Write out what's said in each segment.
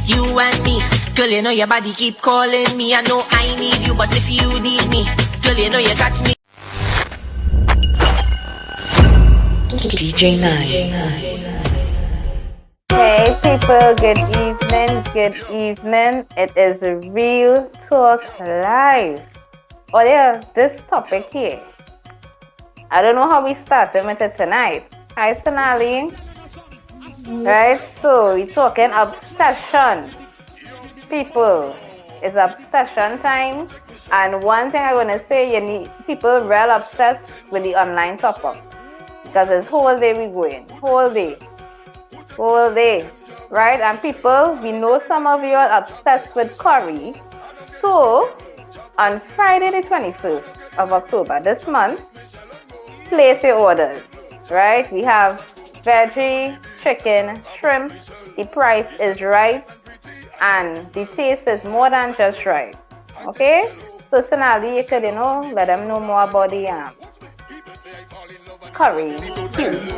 you and me. Girl, you know your body keep calling me. I know I need you, but if you need me, girl, you know you got me. DJ Nine. Hey people, good evening. It is Real Talk Live. Oh yeah, this topic here. I don't know how we started with it tonight. Hi Sonali. Right, so we're talking obsession. People, it's obsession time. And one thing I want to say, you need people real obsessed with the online top-up. Because it's whole day we going. Whole day. Right? And people, we know some of you are obsessed with curry. So, on Friday the 21st of October, this month, place your orders. Right? We have veggie, chicken, shrimp. The price is right. And the taste is more than just right. Okay? So, Sonali, you could, let them know more about the curry cube.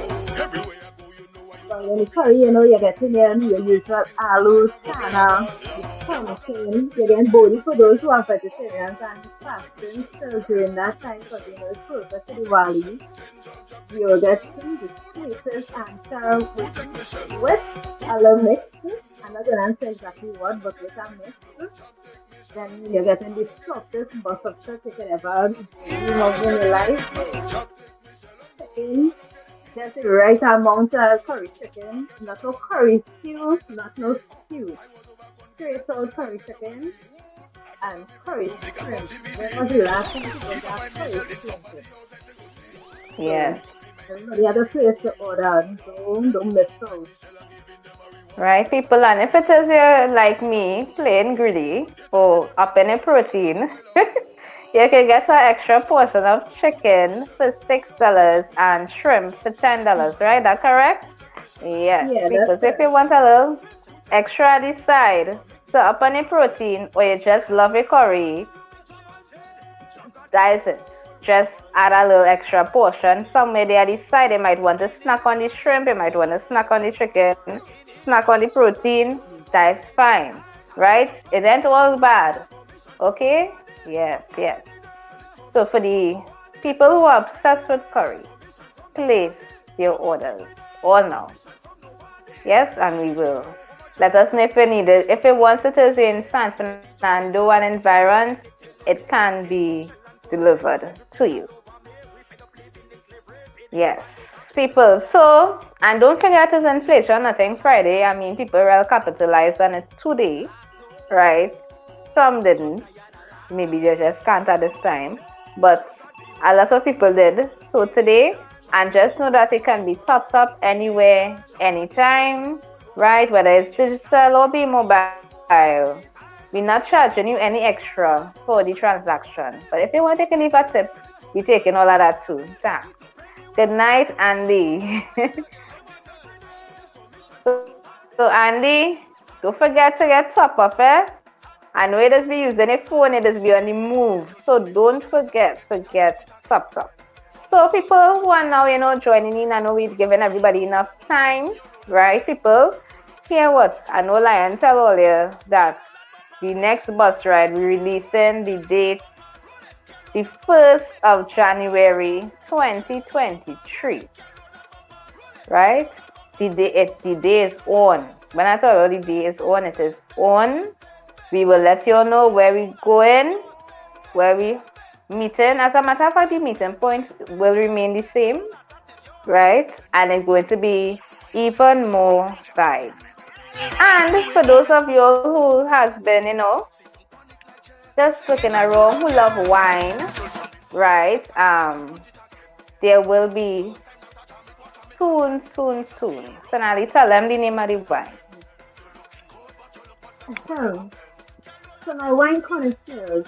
Well, in the curry, you get in there your usual aloo, chana, pumpkin, you get body for those who are vegetarians and fasting still during that time because it's closer to Diwali. You'll get the spices and serve with a little mix. I'm not going to answer exactly what, but with a mix. Then you're getting the softest butter chicken you could ever dream of in your life. Just the right amount of curry chicken, not no curry stew, not no stew. Straight out curry chicken and curry shrimp. When was the last time you did that curry shrimp? Yes. Everybody had a place to order, don't miss out. Right, people, and if it is like me, plain greedy, or up in a protein, you can get an extra portion of chicken for $6 and shrimp for $10, right? That correct? Yes. Yeah, because if you want a little extra on the side, so up on a protein, or you just love your curry, that is it. Just add a little extra portion. Somewhere there at the side, you might want to snack on the shrimp, you might want to snack on the chicken, snack on the protein. That's fine, right? It ain't all bad. Okay? Yes. So for the people who are obsessed with curry, place your orders all now. Yes, and we will. Let us know if you need it. If it wants it is in San Fernando and environs, it can be delivered to you. Yes, people. So, and don't forget it's inflation, nothing Friday. I mean, people will capitalize on it today, right? Some didn't. Maybe they just can't at this time. But a lot of people did. So today, and just know that it can be topped up anywhere, anytime, right? Whether it's digital or be mobile. We're not charging you any extra for the transaction. But if you want to take a leave a tip, we're taking all of that too. Thanks. Good night, Andy. So Andy, don't forget to get top up, eh? I know it is be using a phone, it is be on the move. So don't forget to get top up. So people who are now, joining in, I know we've given everybody enough time, right, people? Hear what? I know Lion tell earlier that the next bus ride, we're releasing the date, the 1st of January 2023. Right? The day is on. When I tell you the day is on, it is on. We will let you know where we going, where we meeting. As a matter of fact, the meeting point will remain the same, right? And it's going to be even more vibe. And for those of you who has been, just looking around, who love wine, right? There will be soon. So now tell them the name of the wine. So my wine connoisseurs,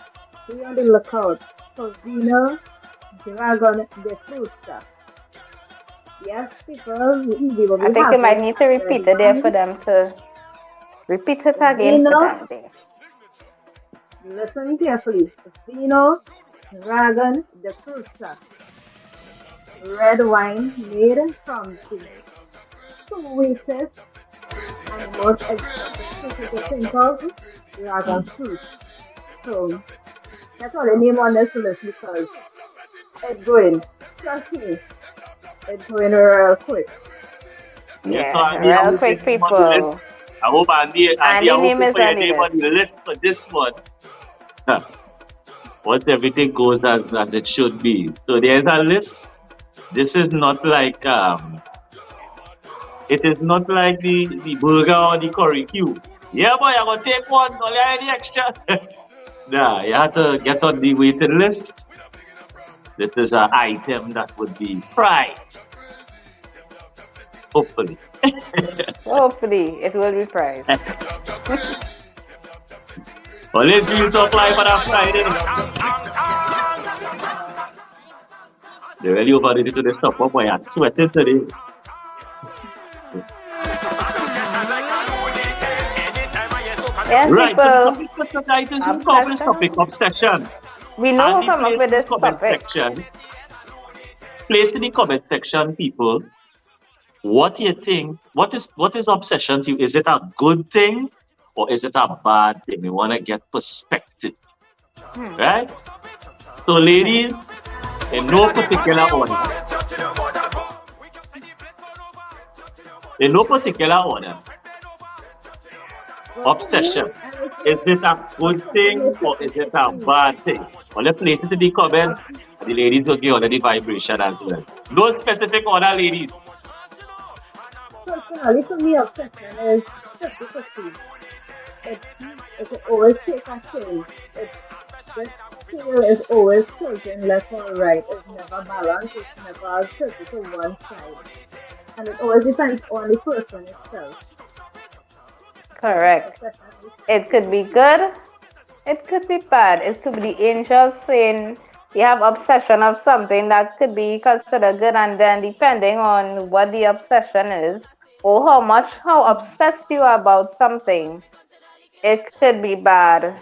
be on the lookout for Vino Dragon de Fruta. Yes, people, I think you might need to repeat it there for them to repeat it again for them there. Listen carefully. Vino Dragon de Fruta. Red wine made from the sweetest and most exotic fruit you can think of, dragon fruit. So that's all the name on this list because it's going. Trust me, it's going real quick. Yeah, so Andy, I real hope quick, your name on the people. list. I hope Andy, I Andy hope name you is put your on the name on list. the list for this one. Huh. Once everything goes as it should be. So there's a list. This is not like it is not like the burger or the curry cube. Yeah, boy, I'm gonna take one. Don't let any extra. Nah, you have to get on the waiting list. This is an item that would be fried. Hopefully. Hopefully, it will be priced. Well, let's do talk live on a Friday. They're really over to the top. Oh boy, I'm sweating today. Yes, Right, so the people. topic for tonight is a common topic, obsession. We know And who come up with this topic. Place in the comment section, people, what do you think? What is obsession to you? Is it a good thing or is it a bad thing? We want to get perspective, right? So, ladies, in no particular order, obsession. Is it a good thing or is it a bad thing? Well, let's place it in the comments. The ladies will give on the vibration as well. No specific order, ladies. Personally, for me, obsession is 50-50. It can always take a turn. The scale is always tilting left or right. It's never balanced. It's never tilted to one side. And it always depends on the person itself. Correct. It could be good. It could be bad. It could be angels saying you have obsession of something that could be considered good, and then depending on what the obsession is or how obsessed you are about something, it could be bad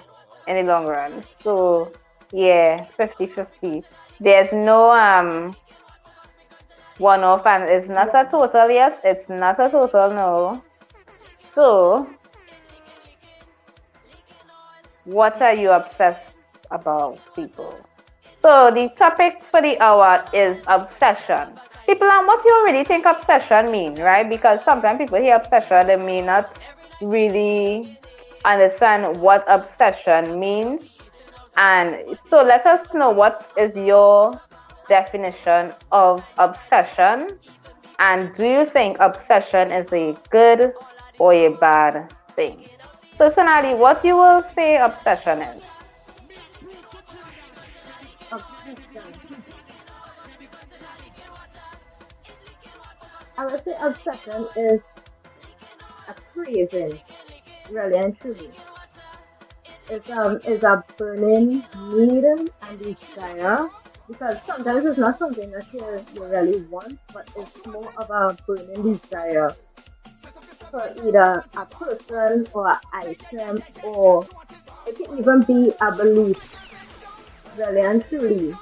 in the long run. So yeah, 50-50. There's no one off, and it's not a total yes, it's not a total no. So what are you obsessed about, people? So the topic for the hour is obsession. People, and what you really think obsession mean, right? Because sometimes people hear obsession, they may not really understand what obsession means. And so let us know what is your definition of obsession, and do you think obsession is a good or a bad thing? So Sonali, what you will say obsession is? I would say obsession is a craving, really and truly. It's a burning need and desire, because sometimes it's not something that you really want, but it's more of a burning desire for either a person or an item, or it can even be a belief, really and truly,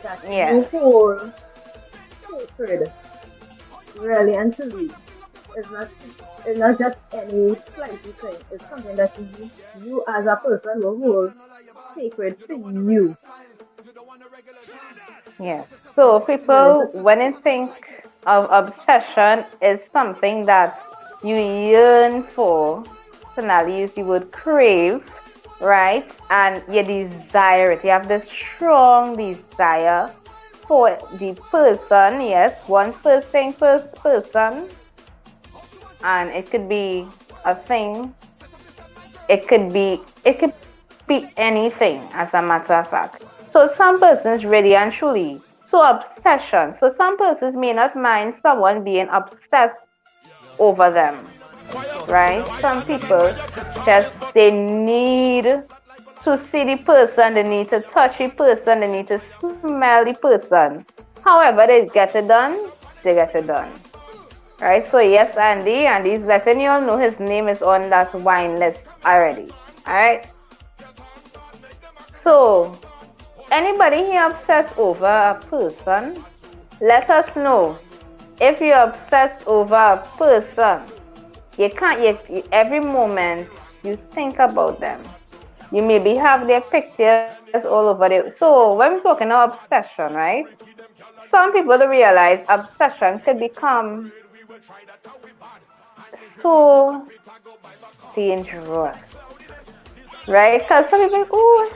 that you hold sacred, really and truly. It's not just any slightly thing. It's something that you as a person will hold sacred to you. Yes. So people, when you think of obsession, is something that you yearn for. Personally, use the word crave, right? And you desire it. You have this strong desire for the person. Yes, one first person. And it could be a thing. It could be anything, as a matter of fact. So some persons really and truly. So obsession. So some persons may not mind someone being obsessed over them, right? Some people they need to see the person, they need to touch the person, they need to smell the person. However they get it done, right? So yes, Andy's letting you all know his name is on that wine list already. Alright, so anybody here obsessed over a person, let us know. If you're obsessed over a person, you can't. Every moment you think about them. You maybe have their pictures all over there. So when we're talking about obsession, right? Some people don't realize obsession could become so dangerous, right? Because some people, oh,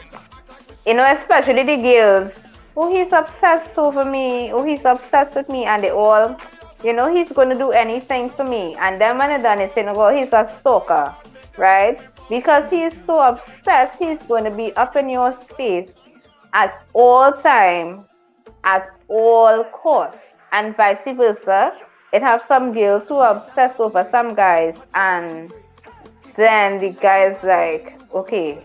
especially the girls, oh, he's obsessed over me, oh, he's obsessed with me, and they all, he's going to do anything for me. And then when they're done, they say, no, well, he's a stalker, right? Because he's so obsessed, he's going to be up in your face at all time, at all costs, and vice versa. It have some girls who are obsessed over some guys, and then the guy's like, okay.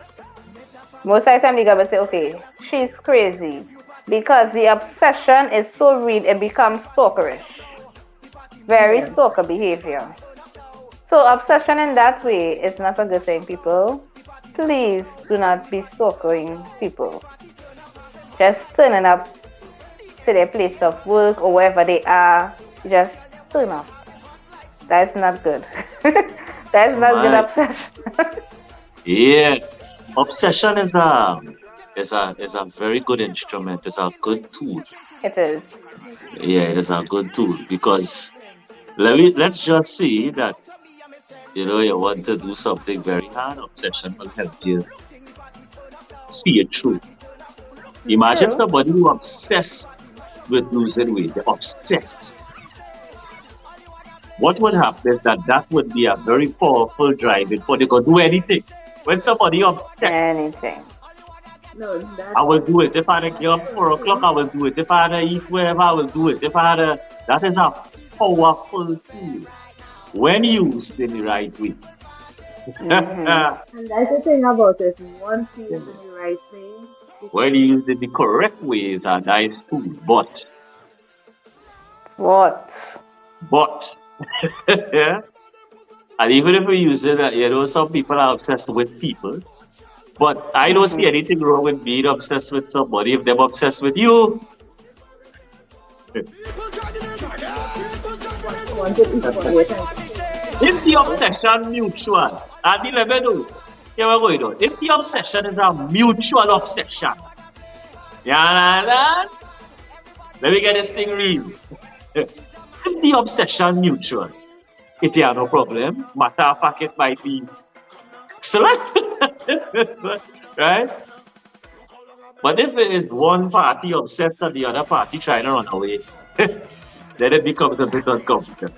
Most of the time the guy will say, okay, she's crazy. Because the obsession is so real, it becomes stalkerish. Very stalker behavior. So obsession in that way is not a good thing, people. Please do not be stalking people. Just turning up to their place of work or wherever they are, just turn up. That's not good. That's not good obsession. Yeah, obsession is a very good instrument. It's a good tool. It is. Yeah, it is a good tool because let's just see that you want to do something very hard. Obsession will help you see it through. Imagine somebody who obsessed with losing weight. They're obsessed. What would happen is that would be a very powerful driving force. They can do anything. When somebody obsessed, anything. No, I will do it. If I had to get up 4 o'clock, I will do it. If I had to eat wherever, I will do it. That is a powerful tool when used in the right way. and that's the thing about it. Once you use it in the right way, When used in the correct way, is a nice tool. But yeah. And even if we use it, some people are obsessed with people. But I don't see anything wrong with being obsessed with somebody if they're obsessed with you. If the obsession mutual, and the level, here we're going on. If the obsession is a mutual obsession, let me get this thing real. If the obsession mutual, it is no problem. Matter of fact, it might be excellent, right? But if it is one party obsessed and the other party trying to run away, then it becomes a bit uncomfortable.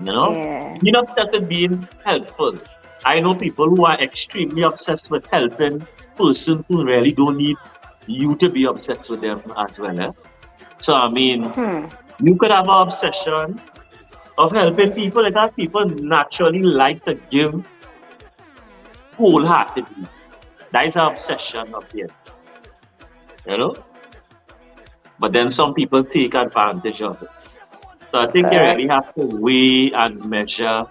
Being obsessed with being helpful. I know people who are extremely obsessed with helping persons who really don't need you to be obsessed with them as well. Eh? So I mean, you could have an obsession of helping people that people naturally like to give wholeheartedly. That is an obsession of theirs. But then some people take advantage of it. So I think you really have to weigh and measure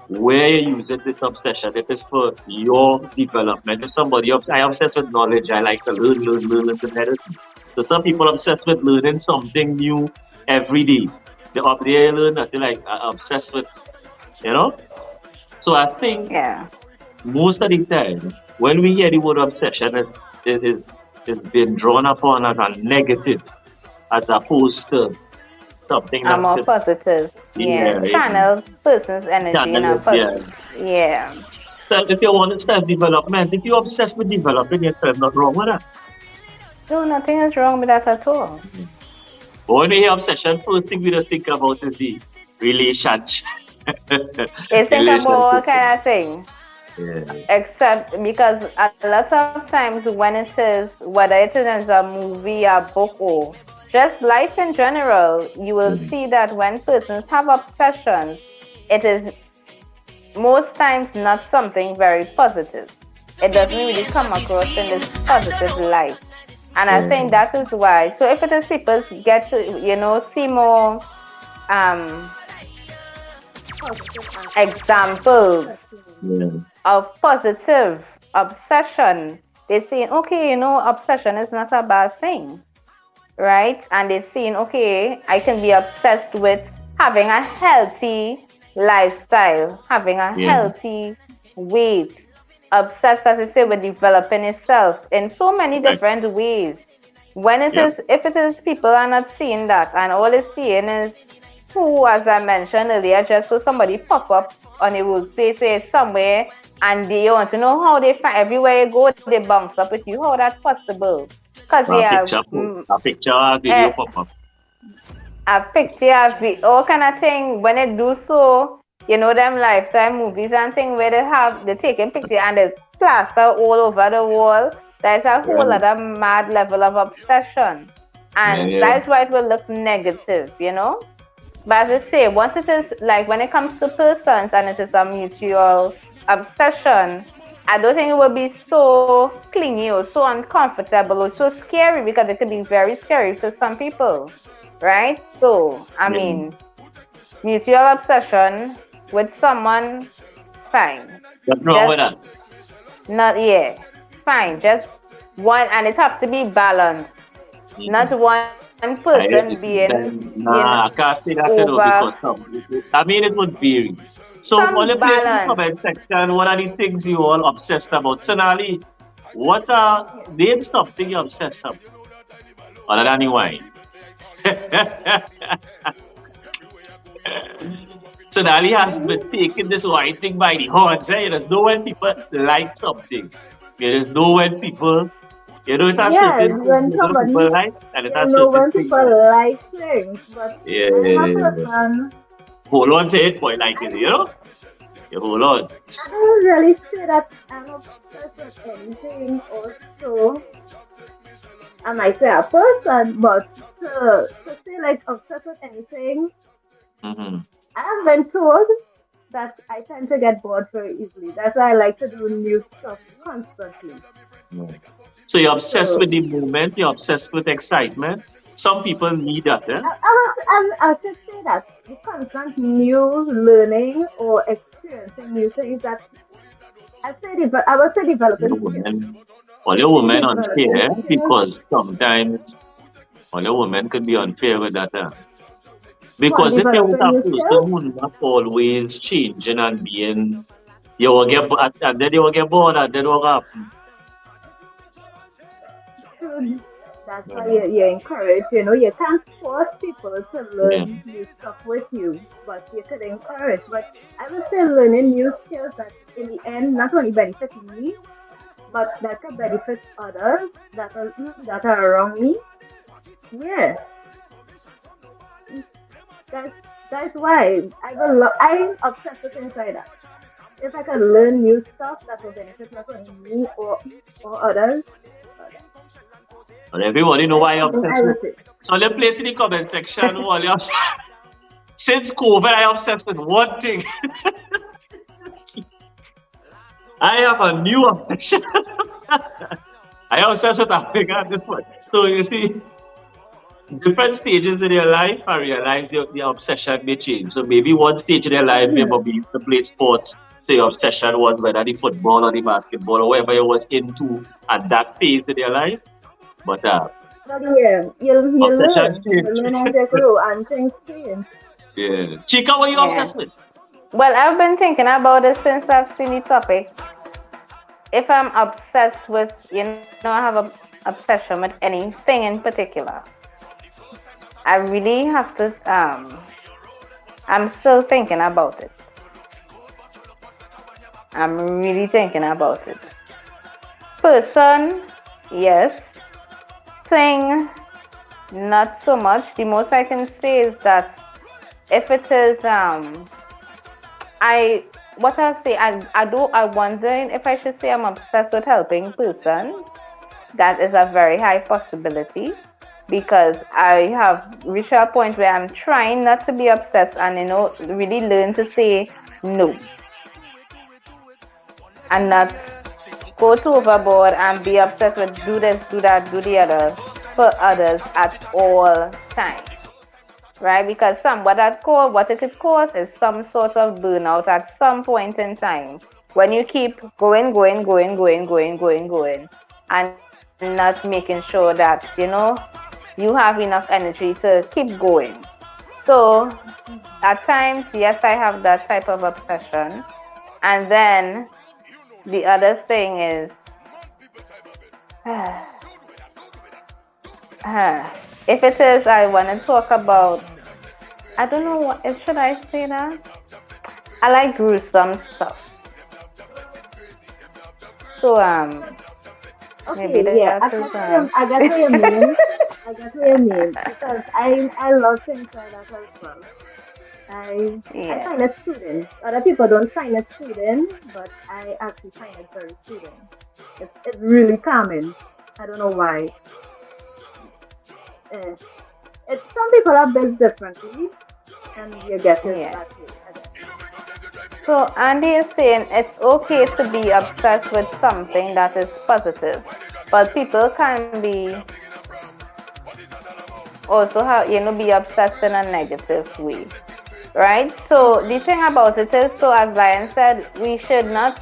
where you use this obsession. If it's for your development, if somebody I'm obsessed with knowledge, I like to learn everything. So some people are obsessed with learning something new every day. They learn that they're obsessed with, So I think most of the time, when we hear the word obsession, it's been drawn upon as a negative, as opposed to something that's more positive. Channel person's energy in a positive. So if you want to self-development, if you're obsessed with developing yourself, not wrong with that. No, nothing is wrong with that at all. But when we hear obsession, first thing we just think about is the relationship. It's about all kind of thing. Except because a lot of times when it is, whether it is a movie, a book, or just life in general, you will see that when persons have obsessions, it is most times not something very positive. It doesn't really come across in this positive light. And I think that is why. So if it is people get to, see more examples of positive obsession, they're saying, okay, obsession is not a bad thing, right? And they're saying, okay, I can be obsessed with having a healthy lifestyle, having a healthy weight, obsessed, as I say, with developing itself in so many different ways. When it is, if it is people are not seeing that, and all they're seeing is who, as I mentioned earlier, just so somebody pop up on a workplace somewhere, and they want to know how they find everywhere you go, they bounce up with you. How that's possible? Because a picture, a video pop up. A picture, all kind of thing. When they do so, you know them Lifetime movies and thing where they're taking picture and there's plaster all over the wall. There's a whole other mad level of obsession, and that's why it will look negative, you know. But as I say, once it is like when it comes to persons and it is a mutual obsession, I don't think it will be so clingy or so uncomfortable or so scary, because it could be very scary to some people, right? So, I mean, mutual obsession with someone, fine. What's wrong with that? Not yet. Fine. Just one, and it has to be balanced. Not one person being. I can't say that because I mean, it would vary. So, on the place in the comment section, what are the things you all obsessed about? Sonali, name something you're obsessed about? Other than the wine. Sonali has been taking this wine thing by the horns. There's no when people like something. There's no when people, you know, it's a certain when somebody, people like, and it's a know when certain people like things, but hold on to it, boy, like it, you know? You hold on. I don't really say that I'm obsessed with anything or so. I might say a person, but to say like obsessed with anything, I've been told that I tend to get bored very easily. That's why I like to do new stuff constantly. So you're obsessed with the movement, you're obsessed with excitement. Some people need that, eh? I should say that the constant new learning or experiencing new things that I would say developing. All your women unfair, because sometimes all your women could be unfair with that. Because if you're with a person who's not always changing and being, you will get, and then you will get bored, and then what happen? That's why you encourage, you know, you can't force people to learn new stuff with you, but you could encourage. But I would say learning new skills that in the end not only benefit me, but that can benefit others that are around me. Yeah. That's why I'm obsessed with things like that. If I can learn new stuff that will benefit not only me or others. And everybody know why I'm obsessed with. So let's place in the comment section what you're obsessed. Since COVID, I'm obsessed with one thing. I have a new obsession. I am obsessed with Africa at this point. So you see, different stages in your life, I realize your obsession may change. So maybe one stage in your life, maybe you to play sports. So your obsession was whether the football or the basketball or whatever you was into at that phase in your life. But you'll learn as you grow and things change. Yeah. Chica, what are you obsessed with? Well, I've been thinking about this since I've seen the topic. If I'm obsessed with, I have an obsession with anything in particular, I really have to, I'm still thinking about it. I'm really thinking about it. Person, yes. Thing, not so much. The most I can say is that if it is, I'm wondering if I should say I'm obsessed with helping person. That is a very high possibility, because I have reached a point where I'm trying not to be obsessed and, really learn to say no. And not go too overboard and be obsessed with do this, do that, do the other for others at all times. Right? Because what it could cause is some sort of burnout at some point in time. When you keep going, and not making sure that, you have enough energy to keep going. So at times, yes, I have that type of obsession. And then the other thing is, if it is, I want to talk about, I don't know what, if should I say that? I like gruesome stuff. So, maybe Okay, yeah, that is, I got what you mean. I got what you mean because I love things like that as well. I find it soothing. Other people don't find it soothing, but I actually find it very soothing. It's really calming. I don't know why. It's some people are built differently, and you get it that way. So Andy is saying it's okay to be obsessed with something that is positive, but people can be also be obsessed in a negative way, right? So the thing about it is, so as Lion said, we should not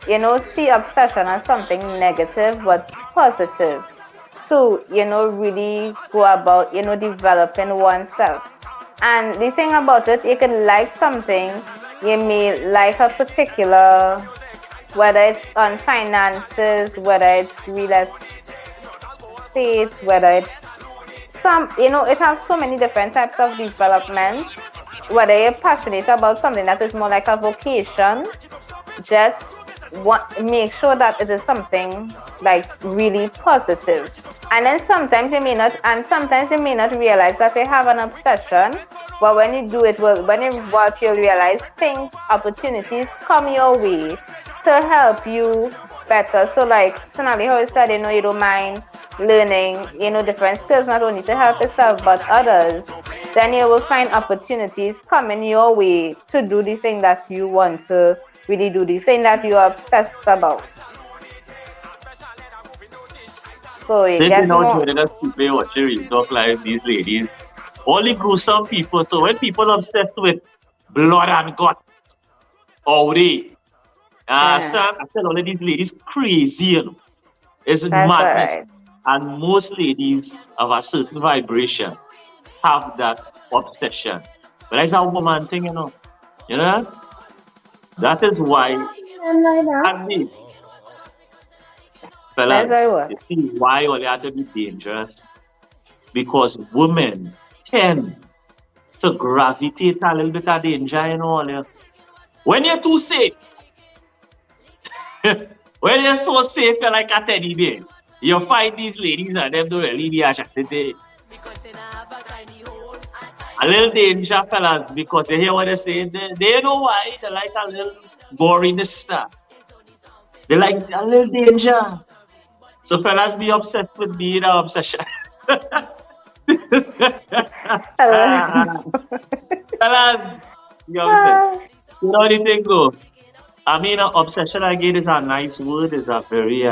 see obsession as something negative but positive. To really go about developing oneself. And the thing about it, you can like something, you may like a particular, whether it's on finances, whether it's real estate, whether it's it has so many different types of development. Whether you're passionate about something that is more like a vocation, just make sure that it is something like really positive. And then sometimes you may not realize that you have an obsession, but when you do it, when you work, you'll realize opportunities come your way to help you better. So like Sonali always said, you don't mind learning, different skills, not only to help yourself, but others. Then you will find opportunities coming your way to do the thing that you want to really do, the thing that you're obsessed about. So joining us today watching Real Talk Live, these ladies, only gruesome people. So when people obsessed with blood and guts, I said all of these ladies crazy, It's madness. Right. And most ladies of a certain vibration have that obsession. But it's a woman thing, That is why, Andy, fellas, you see why all have to be dangerous? Because women tend to gravitate a little bit of danger, When you're too safe, when you're so safe, you're like a teddy bear. You find these ladies and them don't really be attracted to a little danger, fellas, because you hear what they say. They know why. They like a little boringness stuff. They like a little danger. So fellas, be obsessed with being an obsession. Fellas, be obsessed. You know anything go? I mean, obsession again is a nice word. It's a very,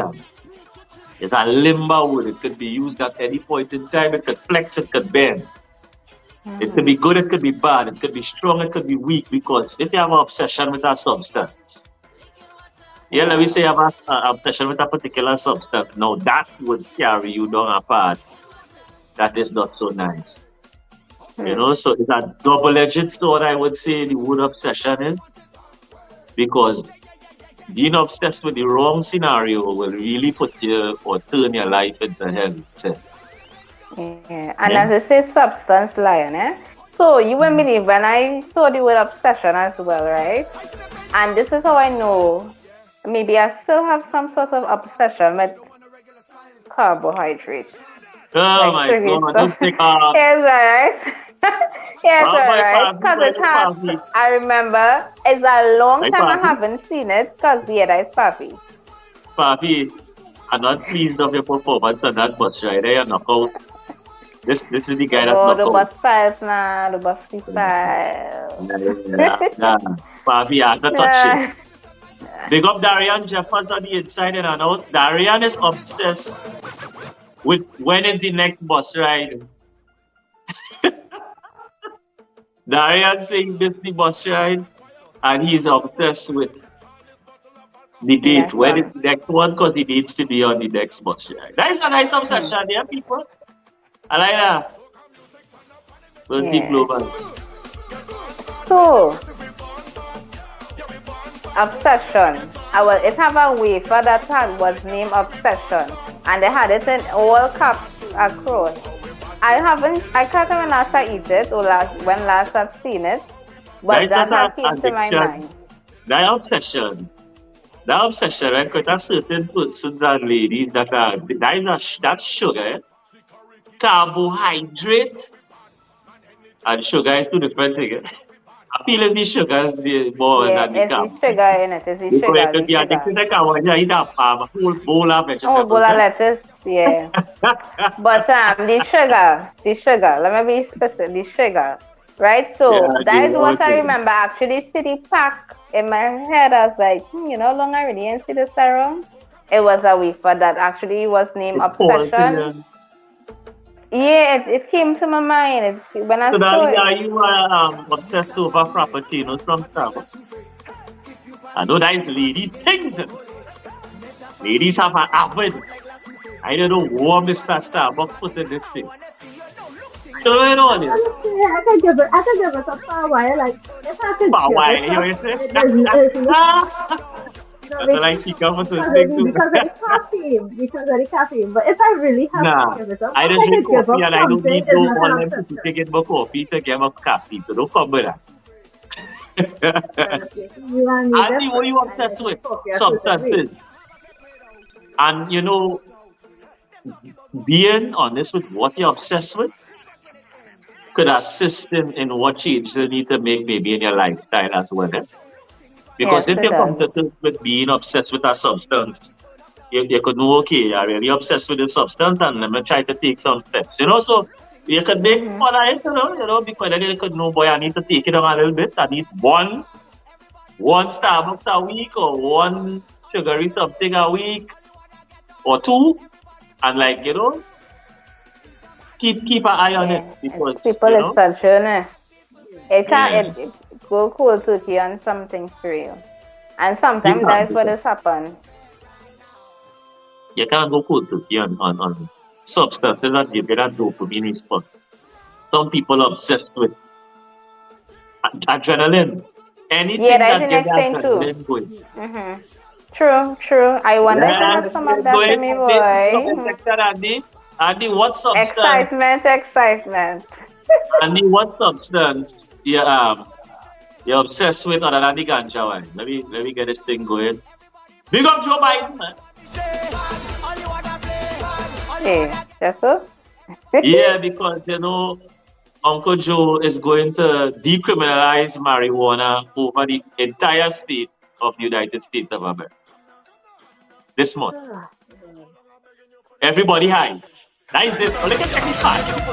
it's a limber word. It could be used at any point in time. It could flex, it could bend. It could be good, it could be bad, it could be strong, it could be weak, because if you have an obsession with a substance, let me say you have an obsession with a particular substance, now that would carry you down a path that is not so nice. So it's a double-edged sword, I would say, the word obsession is, because being obsessed with the wrong scenario will really put you or turn your life into hell. Yeah, and as I say, substance, Lion, So you will believe when I saw the word obsession as well, right? And this is how I know maybe I still have some sort of obsession with carbohydrates. Oh my God, don't take off. Yes, alright. Yes, alright. Because it has, I remember, it's a long time I haven't seen it, because that's Papi. Papi, I'm not pleased of your performance on that bus ride. You're knockout. This is the guy that's knockout. The bus files now, the bus files. Yeah. Papi, I have to touch it. Big up Darian Jeffers on the inside and out. Darian is obsessed with when is the next bus ride. Darian saying this is the bus ride, and he's obsessed with the date. When is the next one? Because he needs to be on the next bus ride. That is a nice obsession, yeah, people. I like that. We'll keep global. So, Obsession. It have a wafer that was named Obsession, and they had it in all caps across. I can't remember last I eat it or when last I've seen it, but that keeps in my mind. That obsession, right? Because there's certain persons and ladies that sugar, carbohydrate, and sugar is two different things. I feel the sugar is more than the carb. It's the sugar in it. It's the sugar. Because you're addicted to carb, you eat a whole bowl of vegetables. Oh, bowl of lettuce, yeah. But the sugar, let me be specific, the sugar, right? So that is what I remember actually City Pack in my head. I was like, how long I really didn't see this around? It was a wafer that actually was named Obsession. Yeah, it came to my mind when I saw it. You are obsessed over frappuccinos from Starbucks. I know that is ladies' things. Ladies have an avid. I don't know what Mr. Starbucks put in this thing. So I can give it a power wire, like if I could power wire, you say? That's what I think of as because of the caffeine. But if I really have to give it up, I don't drink coffee and I don't need no all them people to get more coffee to get more caffeine. So don't come with that. Andy, what are you obsessed with? Substances. And being honest with what you're obsessed with could assist in what changes you need to make maybe in your lifestyle as well. Because if you're comfortable with being obsessed with a substance, you could know, okay, you're really obsessed with the substance and let me try to take some steps. So you could make fun of it, because then you could know, boy, I need to take it on a little bit. I need one Starbucks a week or one sugary something a week or two. And keep an eye on it. Because people is such it go cold turkey on something real. And sometimes that's what has happened. You can't go cold turkey on substances that give you that dopamine spot. Some people are obsessed with adrenaline. Anything that gives adrenaline going. True. I wonder if I have some of that to me, boy. Andy, what substance? Excitement. Andy, what substance you're obsessed with other than the ganja wine? Let me get this thing going. Big up Joe Biden, man. Yeah, that's so? Yeah, because Uncle Joe is going to decriminalize marijuana over the entire state of the United States of America this month. Everybody high. That is it. Look at the parties.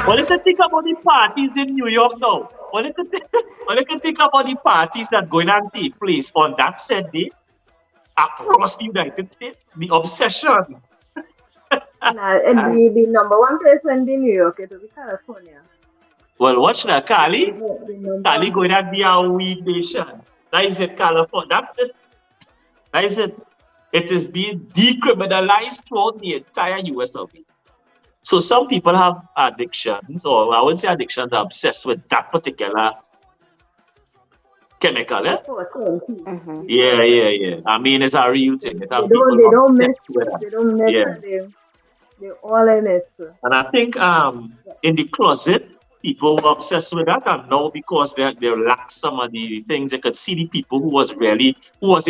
What do you think about the parties in New York now? What do you think about the parties that going to take place on that said day across the United States? The obsession. The number one place in New York, it will be California. Well, watch that, Cali. Cali going to be a weed nation. That is it, California. That's it. That is it. It is being decriminalized throughout the entire US of it. So some people have addictions, or I would say addictions are obsessed with that particular chemical. Yeah. I mean, it's a real thing. They don't mess with it. They're all in it. And I think in the closet, people were obsessed with that, and now because they lack some of the things, they could see the people who was in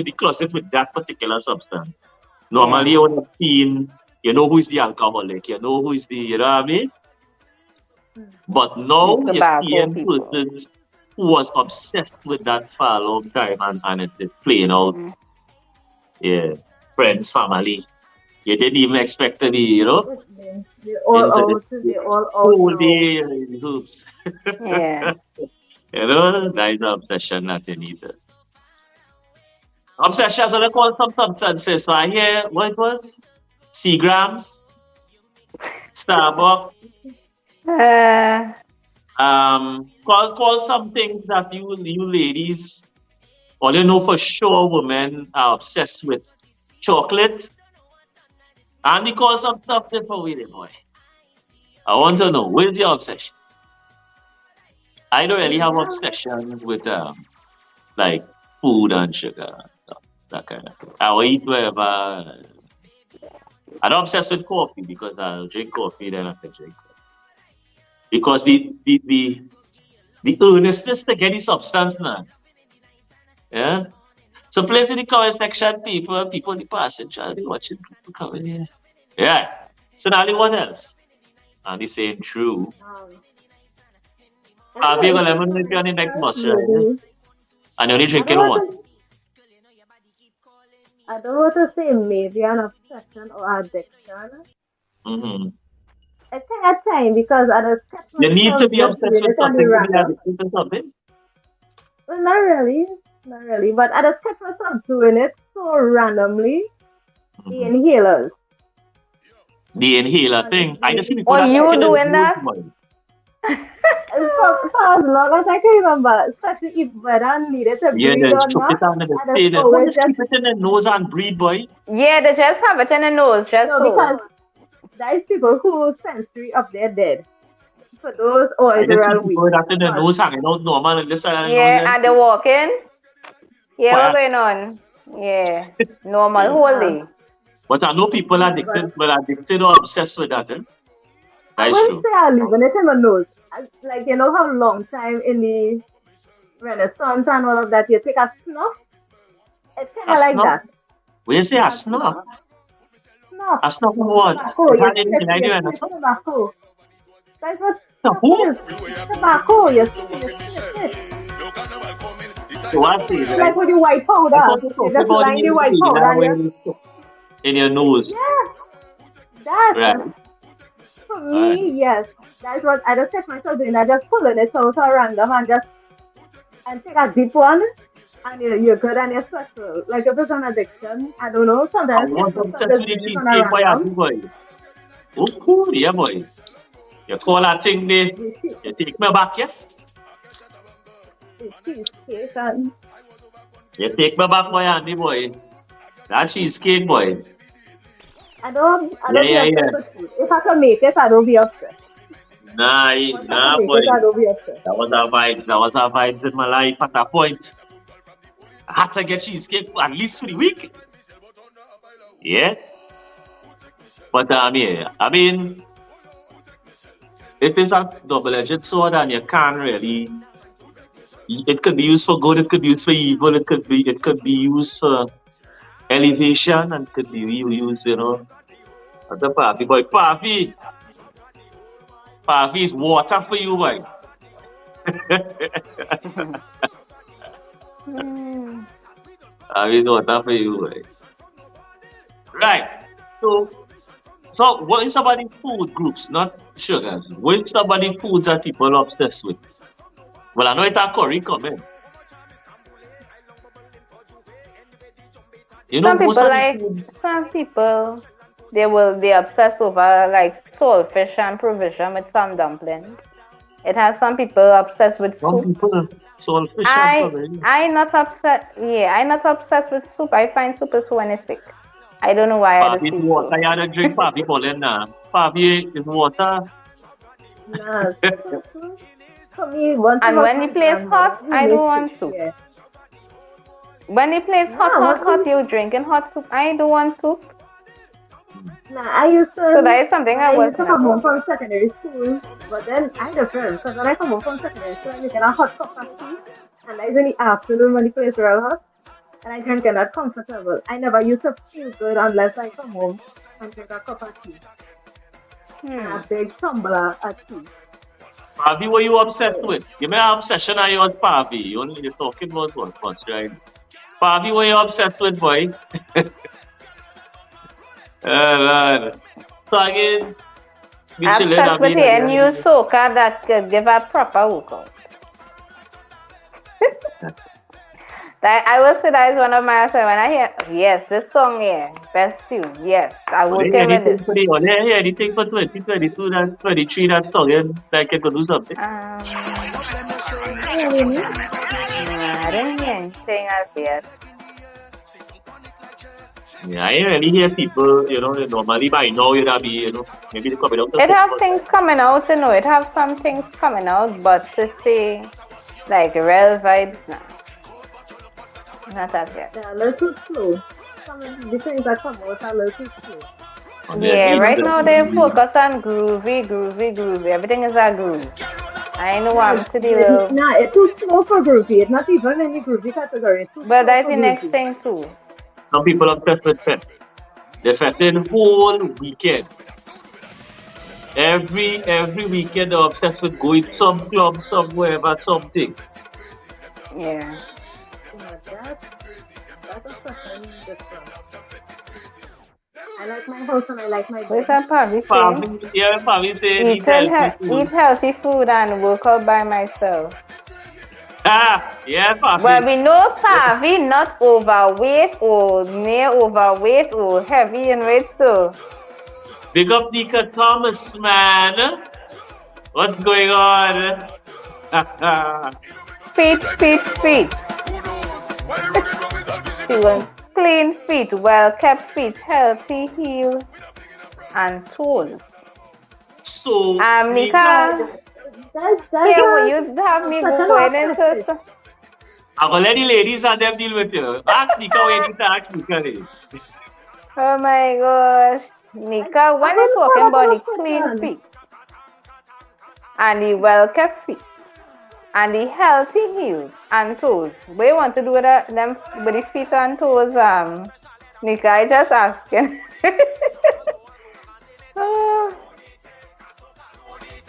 the closet with that particular substance. Normally, you would have seen, who is the alcoholic, who is the, you know what I mean? But now you're seeing persons who was obsessed with that for a long time, and it's playing out. Yeah, friends, family. You didn't even expect to be, They're all out. Whole day in hoops. Yeah. That is an obsession that you need. Obsessions, I call some substances. So I hear what it was? Seagrams, Starbucks. Call some things that you ladies, or for sure women are obsessed with. Chocolate. And they call some stuff for with boy. I want to know, where's your obsession? I don't really have obsession with like food and sugar and stuff, that kind of thing. I will eat whatever. I don't obsess with coffee because I'll drink coffee, then I can drink coffee. Because the earnestness to get the substance now. Yeah? So place in the comment section, people in the passage, I'll be watching people coming here. Yeah. So now anyone else? And they saying true. Have you got lemon if you're on the next bus, right? And you're only drinking one. I don't want to say maybe an obsession or addiction. Mm-hmm. I think at time because I just kept You need to be myself obsessed doing with it on the something to be random. addicted to something. Well, not really. But I just kept myself doing it so randomly. The inhalers. The inhaler thing. I just see people Oh, that you taking the doing that? nose, boy. For as long as I can remember, especially if whether I needed to Yeah, breathe then or choke not, it under the I skin. just Don't always just keep it in the nose and breathe, boy. Yeah, they just have it in the nose, just no, so. because there's people who sensory up their dead. For those I just see oral weak. people that in the nose hanging out normal and this and Yeah, and they walk in. Yeah, What? what's going on? Yeah, normal, holy. But I know people are addicted or obsessed with that. I That is wouldn't true. say I live in it in my nose. Like, you know how long time in the Renaissance and all of that, you take a snuff? It's kind A of like snuff? that. When you say a snuff, Snuff. a snuff of what? Tobacco. Is You that anything sniff, I do you in a sniff snuff? tobacco. That's what No, snuff who? is. Tobacco. You sniff it. So I say, It's right? like with the white powder. I thought you You talking just about line the white the powder that and way you... in your nose. Yeah. That. Right. For me, yes. That's what I just take myself doing. I just pull in it out at random and take a deep one. And you're good and you're successful. Like if it's an addiction, I don't know. I Sometimes want people to just touch with do the it on a cheesecake boy, random. boy. Oh, cool, yeah, boy. You call that thing there, you take me back, yes? The cheesecake and You take me back, boy, Andy, boy. That cheesecake, boy. I don't Yeah, be yeah, upset with food. If I can make it, I don't be upset. Nah, Once I nah, can make boy. it, I don't be upset. That was our vibes. That was our vibes in my life at that point. I had to get cheesecake at least for the week. Yeah. But yeah, I mean, it is a double-edged sword, and you can't really. It could be used for good. It could be used for evil. It could be used for elevation, and could be used, you know. At the Papi boy, Papi is water for you, boy. I mean, water for you, boy. Right. So what is about the food groups, not sugars? What is about the foods that people are obsessed with? Well, I know it's a curry coming. You know, Some people, they obsess over like saltfish and provision with some dumplings. It has some people obsessed with some soup. people saltfish and curry. I'm not obsessed with soup. I find soup is when it's sick. I don't know why I Papi don't is water. You don't drink Papi Bolin now. Papi is water. Nah, for me, once And in a when the place while, hot, you I make don't want it, soup. yeah. When the place hot, you drinking hot soup. I don't want soup. Nah, I used to. So that is something I I was used to come home from secondary school, but then I different because when I come home from secondary school, I get a hot cup of tea, and that's in the afternoon when the place is real hot, and I drink it not comfortable. I never used to feel good unless I come home and drink a cup of tea, a big tumbler of tea. Papi, what you obsessed with? Give me an obsession on yours, Papi. You're talking about one first, right? Papi, what you obsessed with, boy? Lord. So again, Obsessed with the new soca that could give a proper workout. That I will say that is one of my when I hear yes, this song here, best tune, yes, I will give it this. Anything for 2022 and 23 that song, like it could do something. I didn't hear anything else yet. Yeah, I ain't really hear people, normally by now you'd be, maybe they coming out. It have things coming out, it have some things coming out, but to say, like, real vibes, nah. Not as yet. They're a little slow. Some of the things that come out are a little slow. Yeah, right now they focus on groovy. Everything is a groove. I know I'm to the little. Nah, it's too slow for groovy. It's not even in the groovy category. But that's the next thing too. Some people are obsessed with fest. They're festing whole weekend. Every weekend they're obsessed with going some club, somewhere, but something. Yeah. That's a question different. I like my house and I like my What's bed. that Pavi saying? Yeah, Pavi saying Eat healthy food and work out by myself. Yeah, Pavi. Well, we know Pavi not overweight or near overweight or heavy in weight, so. Big up Nika Thomas, man. What's going on? Feet. She wants clean feet, well-kept feet, healthy heels and toes. So, Nika, will you have me going into? I'm going to let the ladies and them deal with you. Ask Nika when you ask Nika. Oh my gosh. Nika, when you're talking about the clean feet and the well-kept feet and the healthy heels and toes, what do you want to do with them with the feet and toes, Nika? I just asking.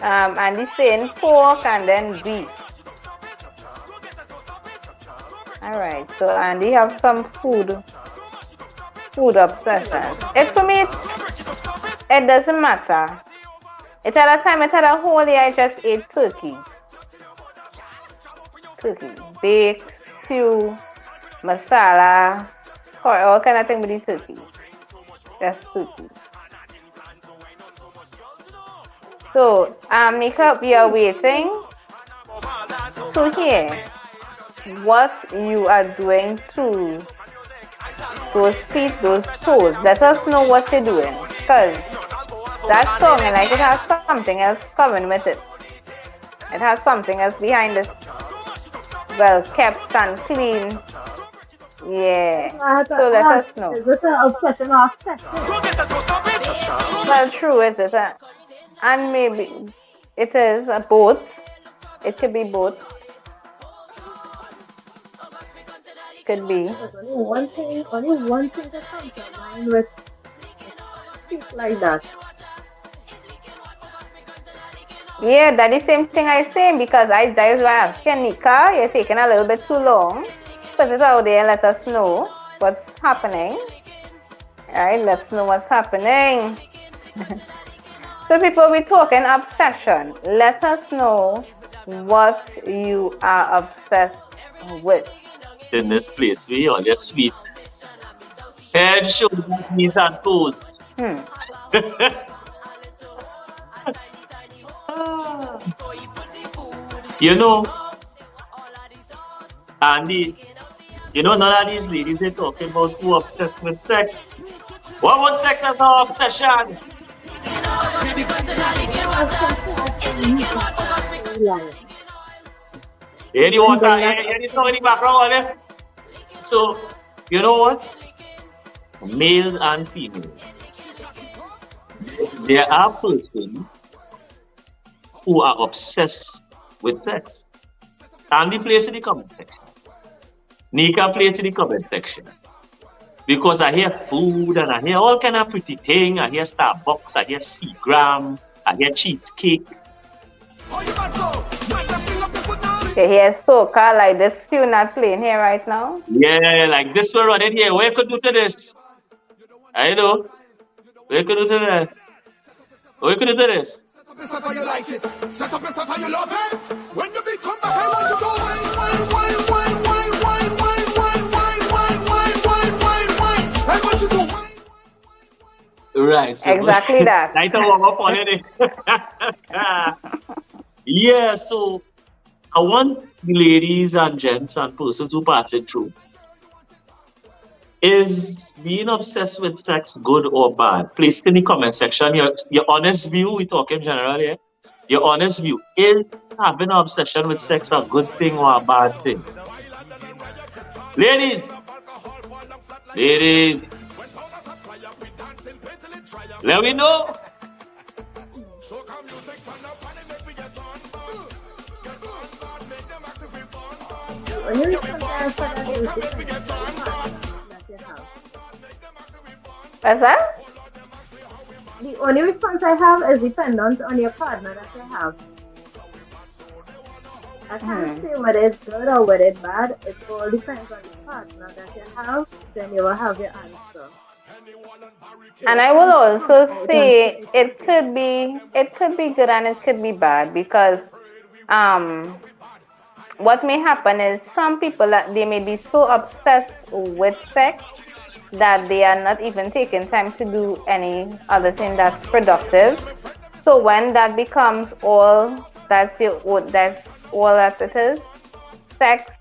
And he's saying pork and then beef. Alright, so Andy have some food obsession. For me, it doesn't matter. At a time, at a whole year, I just ate turkey. Baked, stew, masala, all kind of thing with the turkey. Just turkey. So, Nika, we are waiting to hear what you are doing to those feet, those toes. Let us know what you're doing. Because that song, and like, it has something else coming with it. It has something else behind it. Well kept and clean. Yeah. So let us know. Is this an obsession or obsession? Well, true, it is. And maybe it is both. It could be both. Could be. There's only one thing that comes to mind with feet like that. Yeah, that's the same thing I say because that's why I'm Nika, you're taking a little bit too long. Put it out there, let us know what's happening. Alright, let's know what's happening. So people, we're talking obsession. Let us know what you are obsessed with. In this place, we all just sweet. Head, shoulders, knees, and toes. Andy, none of these ladies are talking about who obsessed with sex. What was sex as our obsession? Anyone can hear this song in the background? So, you know what? Males and females. There are persons who are obsessed with sex. Andy plays in the comment section. Nika plays in the comment section. Because I hear food and I hear all kind of pretty things. I hear Starbucks, I hear Seagram, I hear cheesecake. You hear soca like this tune not playing here right now? Yeah, like this one right here. Where could do to this? I know. Where could do to that? Where could do to this? Set up yourself how you like it. Set up yourself how you love it. When you become back, I want you to wine. I want you to wine. Right. So Exactly that. Night warm up already. Yeah, so I want the ladies and gents and persons who pass it through. Is being obsessed with sex good or bad? Please in the comment section your honest view. We talking general here. Your honest view, is having an obsession with sex a good thing or a bad thing? Ladies, ladies, let me know. When you compare for that is different that you have. What's that? The only response I have is dependent on your partner that you have. I can't say whether it's good or whether it's bad. It all depends on the partner that you have. Then you will have your answer. And I will also say it could be good and it could be bad because what may happen is some people that they may be so obsessed with sex that they are not even taking time to do any other thing that's productive. So when that becomes all that it is, sex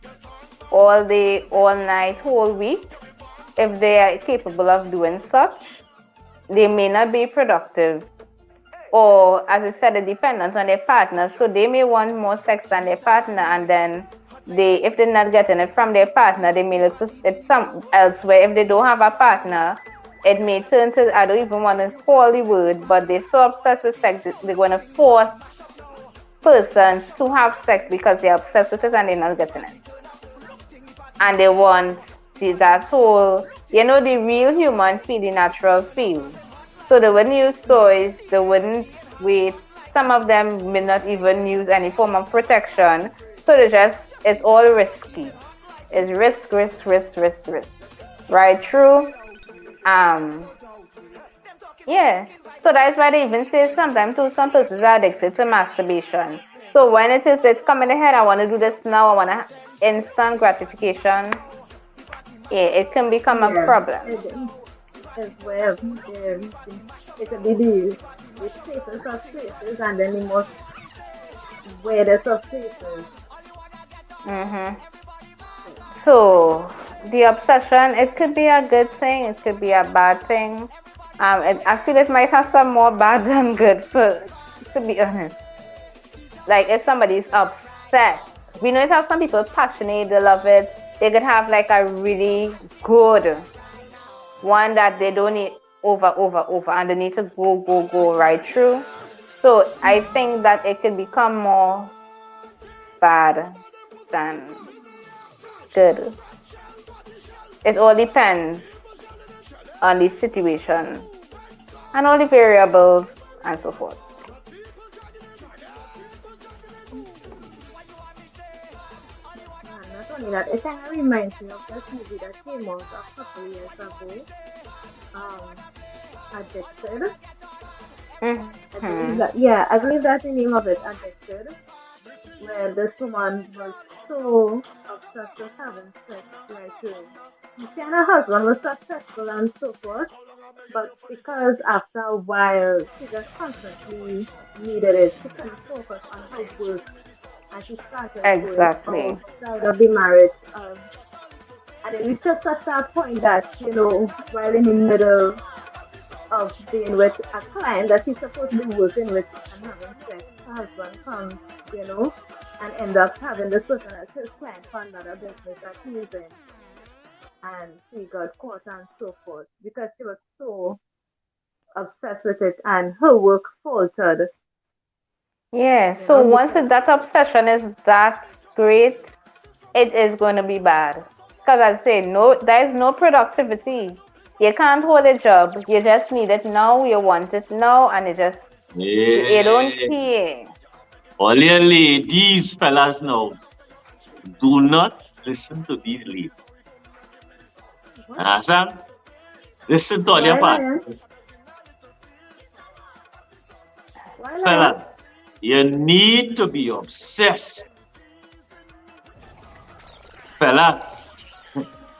all day, all night, whole week, if they are capable of doing such, they may not be productive. Or, as I said, it depends on their partner. So they may want more sex than their partner, and then if they're not getting it from their partner, they may look for it some elsewhere. If they don't have a partner, it may turn to, I don't even want to call the word, but they're so obsessed with sex, they're going to force persons to have sex because they're obsessed with it and they're not getting it. And they want that whole, the real human feel the natural feel. So they wouldn't use toys, they wouldn't wait. Some of them may not even use any form of protection. So it's all risky. It's risk. Right, true? Yeah. So that's why they even say sometimes too, some persons are addicted to masturbation. So when it's coming ahead, I want to do this now, I want to instant gratification. Yeah, it can become a problem. As well, it can be the places of places and then the most weirdest of places. So the obsession, it could be a good thing, it could be a bad thing. I feel it might have some more bad than good, to be honest. Like if somebody's obsessed, we know it has some people passionate, they love it. They could have like a really good one that they don't need over, and they need to go right through. So I think that it could become more bad than good. It all depends on the situation and all the variables and so forth. Not only that, it kind of reminds me of this movie that came out a couple years ago. Addicted. I believe that's the name of it, Addicted. Where this woman was so obsessed with having sex, like she and her husband was successful and so forth, but because after a while she just constantly needed it, she couldn't focus on her work, and she started going outside of the marriage. And it reached such a point that, while in the middle of being with a client that he's supposed to be working with and having sex, her husband comes, and end up having this person as his client for another business that he's in. And she got caught and so forth because she was so obsessed with it and her work faltered. Yeah, so once that obsession is that great, it is going to be bad. Because I say, there is no productivity. You can't hold a job. You just need it now. You want it now. And you don't care. Only ladies, fellas, now. Do not listen to these ladies. Understand? Listen to all your partners. Fellas, you need to be obsessed. Fellas.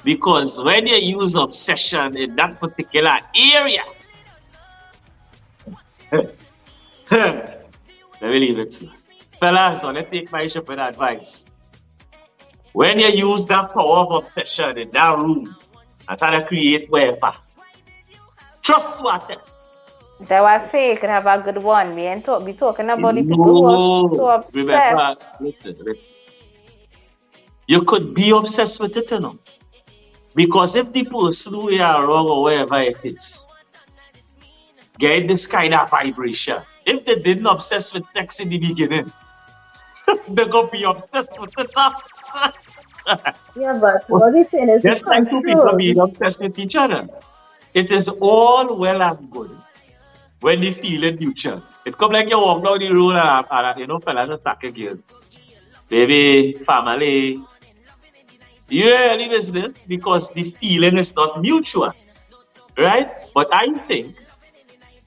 Because when you use obsession in that particular area, let me leave it. Fellas, so let's take my shepherd advice. When you use that power of obsession in that room, and try to create wherever. Trust what? That was say you could have a good one. We ain't be talking about the people who are so obsessed. Remember, listen. You could be obsessed with it, you know. Because if the person who you are wrong or wherever it is, get this kind of vibration, if they didn't obsess with sex in the beginning, they're going to be obsessed with it. Yeah, but what he's saying is just like two people being obsessed with each other. It is all well and good when they feel it mutual. It comes like you walk down the road and you know, fellas attack again. Baby, family. You really business because the feeling is not mutual. Right? But I think,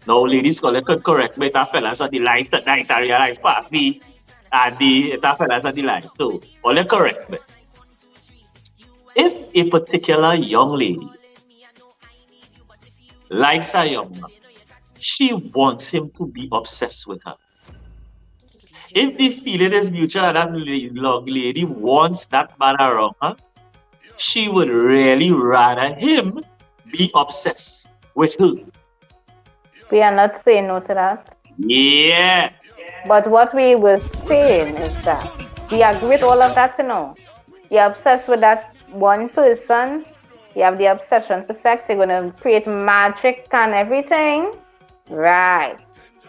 now ladies could correct me, that fellas are the light at night I realize past me and that fellas are the light too. Or they correct me. If a particular young lady likes a young man, she wants him to be obsessed with her. If the feeling is mutual and that young lady wants that man around her, she would really rather him be obsessed with her. We are not saying no to that. Yeah. But what we were saying is that we agree with all of that, you know. You're obsessed with that one person. You have the obsession for sex. You're going to create magic and everything. Right.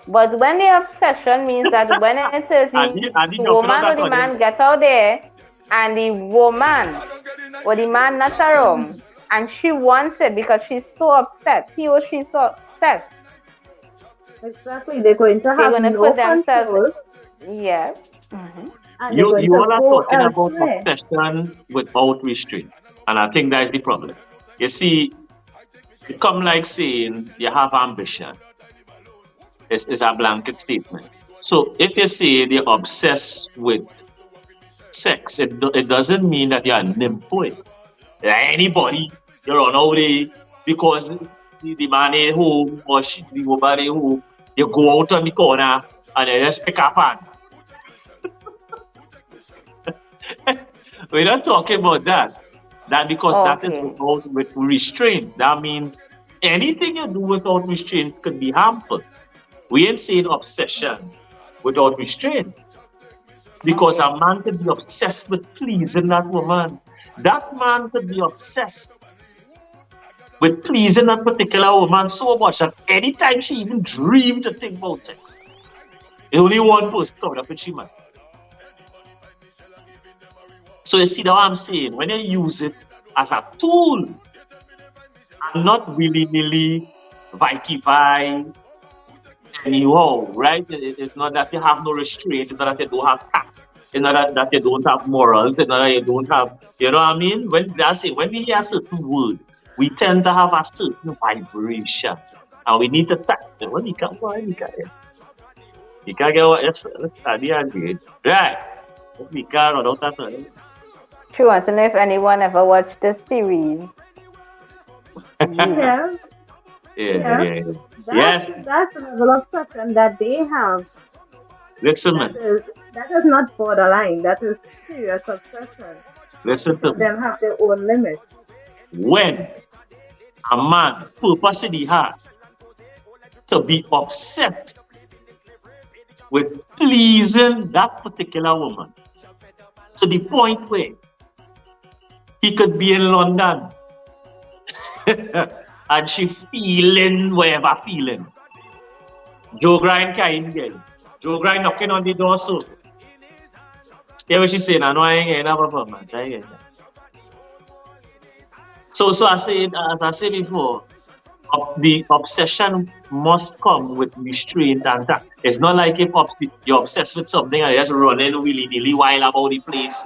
But when the obsession means that when it is the woman or the man gets out there and the woman or the man not around and she wants it because she's so upset, he or she's so upset. Exactly. They're going to have no put themselves. control. Yes. Mm-hmm. You all are talking about obsession without restraint. And I think that's the problem. You see, it come like saying you have ambition. It's a blanket statement. So if you say you're obsessed with sex, it doesn't mean that you're a nymphoid. Anybody, you're on all day because the man is home or the woman is home, you go out on the corner and you just pick up on. We're not talking about that. That because that is without with restraint. That means anything you do without restraint could be harmful. We ain't saying obsession without restraint. Because a man could be obsessed with pleasing that woman. That man could be obsessed with pleasing that particular woman so much that anytime she even dreamed to think about it, only one person coming up with she man. So you see what I'm saying? When you use it as a tool, and not willy-nilly, Vikey anyhow, right? It's not that you have no restraint, it's not that you don't have tact, it's not that you don't have morals, it's not that you don't have, you know what I mean? When we hear a certain word, we tend to have a certain vibration, and we need to tact it. Well, you can't get what you study and do. Right? We can't run out of time. She wants to know if anyone ever watched this series. Yeah. Yes. That's the level of obsession that they have. Listen, man. That is not borderline. That is serious obsession. Listen to me. Them have their own limits. When a man purposely has to be upset with pleasing that particular woman to the point where he could be in London and she feeling whatever feeling. Joe Grind kind girl. Joe Grind knocking on the door so. Hear what she saying? I know I ain't getting a performance. So as I said before, the obsession must come with restraint and that. It's not like if you're obsessed with something and you're just running willy-nilly wild about the place.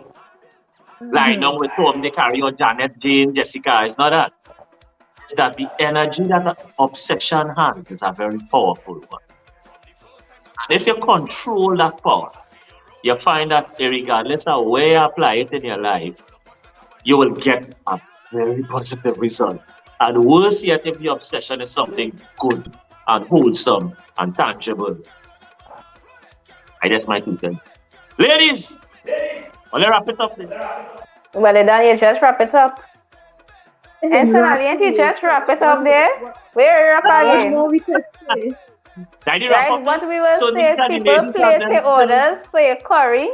Lying down with Tom, they carry on Janet, Jane, Jessica. It's not that. It's that the energy that the obsession has is a very powerful one. And if you control that power, you find that regardless of where you apply it in your life, you will get a very positive result. And worse yet, if the obsession is something good and wholesome and tangible. I guess my 2 cents. Ladies! Well, let's wrap it up then. Well, then you just wrap it up. And so the teacher just wrap it up there. Where wrap What again? more we could say? Daddy wrap Right, up. what we will So say is Nika, the people ladies place have their them still- orders for your curry.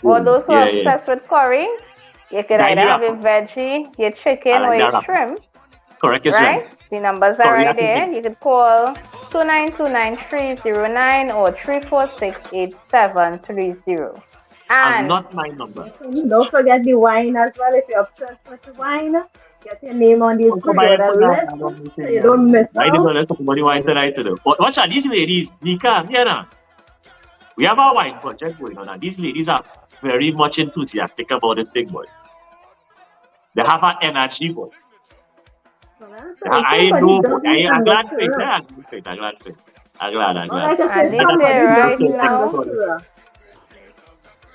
Or those who are Yeah, yeah. obsessed with curry. You can Daddy either have wrap your veggie, your chicken, I like or that your wrap. shrimp. Correct, is Right? right. The numbers are Sorry, right I there. think- You could call 2929309 or 3468730. And And not my number. Don't forget the wine as well. If you're obsessed with the wine, get your name on the pre-order list so you don't miss Right, out. let's talk about the wine tonight. Watch out, these ladies, Nika, here now. We have our wine project going on, and these ladies are very much enthusiastic about this big boy. They have an energy, boy. I know, boy. I'm glad for it. I'm glad for it. I'm glad. Like I said, And they somebody say right don't now- understand.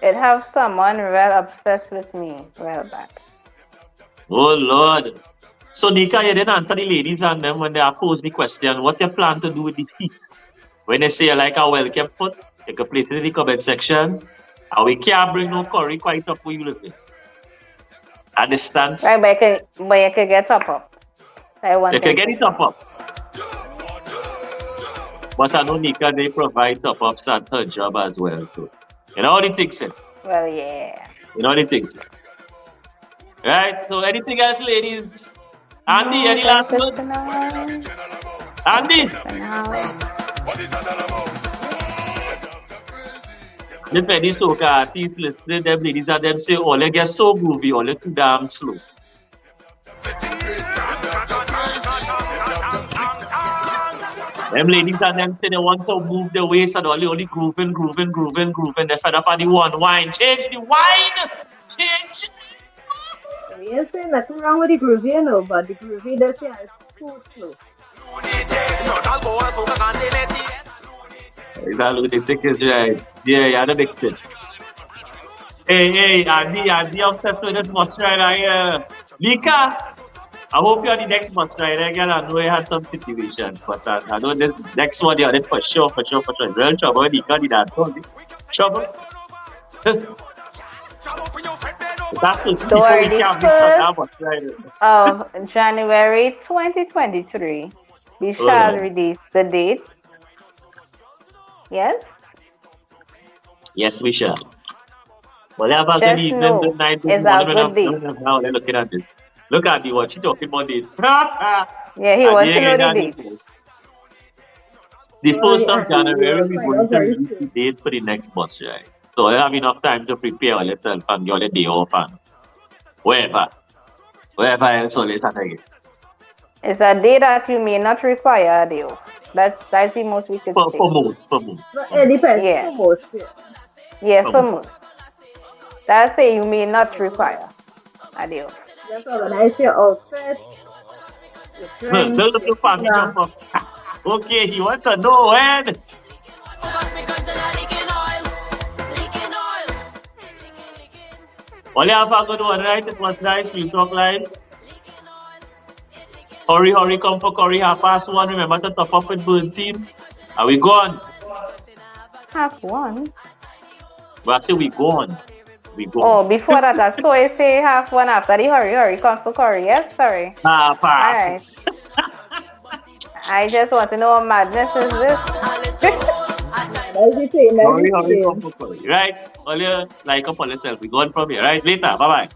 it have someone real obsessed with me well back. Oh, Lord. So, Nika, you didn't answer the ladies and them when they are posed the question, what you plan to do with the feet? When they say you like a welcome foot, you can place it in the comment section. And we can't bring no curry quite up for you living. At the stance, Right, but you can get up. I want you can get it top up. But I know Nika, they provide top ups at her job as well. So, you know what it takes it. Well, yeah. You know what it takes. Right? So, anything else, ladies? Andy, any last That's it word? for now. Andy? For now. The penny soca artists listening, them ladies and them say, oh, they get so groovy, oh, they too damn slow. Them ladies and them say they want to move the waist and only grooving. They're fed up on the one wine. Change the wine! Change! We ain't saying nothing wrong with the groovy, you know, but the groovy does say it's too slow. Exactly, the thing is right. Yeah, you're the big thing. Hey, Andy, obsessed with this moisturizer here. Lika, I hope you're the next moisturizer girl. I know you had some situations, but I know this next one you're in for sure. Real trouble, Lika, the dance song. Trouble. That's the Don't worry, we can't this miss on that moisturizer. Of January 2023, we shall release the date. Yes? Yes, we shall. Well, how about Just good evening, know good night, good it's a morning, good day. now they're looking at this. Look at the what she talking about this. Yeah, he wants to know the date. The 1st of Yeah, January, we're yeah, going to very release the soon. date for the next bus ride. So you have enough time to prepare yourself and your day off and wherever else so later again. It's a day that you may not require a day off. That's the most we could For say. most. But it depends Yeah. for most. Yeah. Yeah, for most. That's say you may not require a day off. Just organize your outfit, your drinks, Build up your family jump up. Okay, you want to know when? Well, you have a good one, right? It was nice. We talk live. Hurry, come for curry. 1:30. Remember to top up with Burn Team. Are we gone? Half one. Well, I say we gone. We go. Oh, before that, I saw you say half one after the hurry, come for curry. Yes, sorry. Pass. Alright. I just want to know what madness is this. as you say, Hurry, come for curry. Right? All you like up on yourself. We gone from here. Right? Later. Bye-bye.